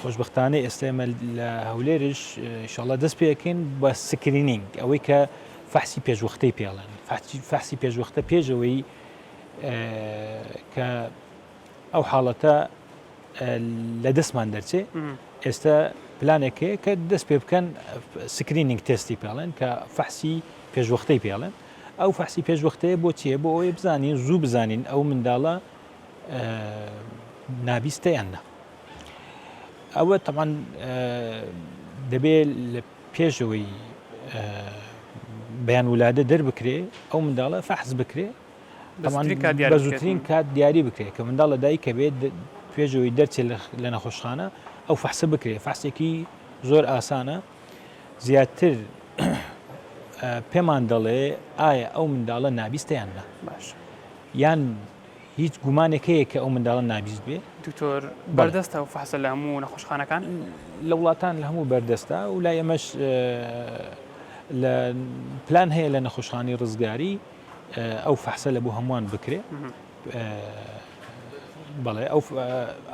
خۆشبەختانەی ئێستێمە لە هەولێرش ئینشاڵڵا دەست پێکەین بە سکرینینگ ئەوەی کە فەحسی پێشوەختەی پێڵێن فەحسی پێشوەختە پێشەوەی کە ئەو حاڵەتە لە دەستمان دەرچێت ئێستا پلانێکەیە کە دەست پێ بکەن سکرینینگ تستی پێڵێن کە فەحسی پێشوەختەی پێڵێن ئەو فەحسی پێشوەختەیە بۆ چیە بۆ ئەوەی بزانین زوو بزانین ئەو منداڵە نابیستەیاننا ئەوە تەمان دەبێت لە پێشەوەی بەیان ولادە دەربکرێ ئەو منداڵە فەحز بکرێ بە زووترین کات دیاری بکرێت کە منداڵ لەدایک کە بێت پێشەوەی دەرچێت لە نەخۆشخانە ئەو فەحسە بکرێت فەحسێکی زۆر ئاسانە زیاتر پێمان دەڵێ ئایا ئەو منداڵە نابیستەیاننا باش یان هیچ گومانێکەیە کە ئەو منداڵە نابیست بێ دکتۆر بەردەستە و فەحسە لە هەموو نەخۆشخانەکان لە وڵاتان لە هەموو بەردەستە و لای ئەمەش لە پلان هەیە لە نەخۆشخانەی ڕزگاری ئەو فەحسە لە بۆ هەمووان بکرێ بەڵێ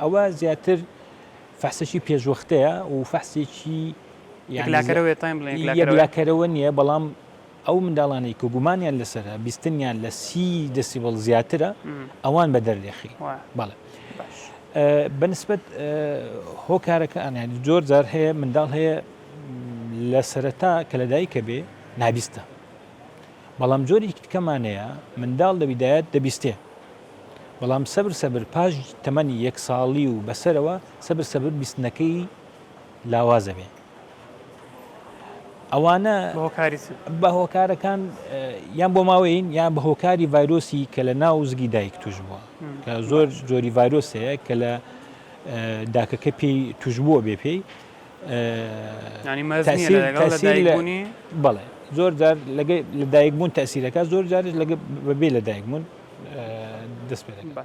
ئەوە زیاتر فەحسێکی پێشوەختەیە و فەحسێکی یەکلاکەرەوە نییە بەڵام ئەو منداڵانەی کە گومانیان لەسرە بیستنیان لە 30 دەسیبڵ زیاترە ئەوان بە دەردێخی بەڵێ بەنسبەت هۆکارەکان زۆر جار هەیە منداڵ هەیە لە سەرەتا کە لەدایکە بێ نابیستە بەڵام جۆری کەمانەیە منداڵ لە بیدایەت دەبیستێ بەڵام سەبر پاش تەمەنی 1 ساڵی و بەسەرەوە سەبر بیستنەکەی لاوازە بێ ئەوانە بە هۆکارەکان یان بۆ ماوەین یان بە هۆکاری ڤایرۆسی کە لە ناو زگی دایک توش بووە کە زۆر جۆری ڤایرۆسەیە کە لە داکەکە پێی توش بووە بێ پێی بەڵێ زۆر جار لە دایکبوون تەسیرەکە زۆر جارش بەبێ لە دایکبوون دەست پێ دەکات.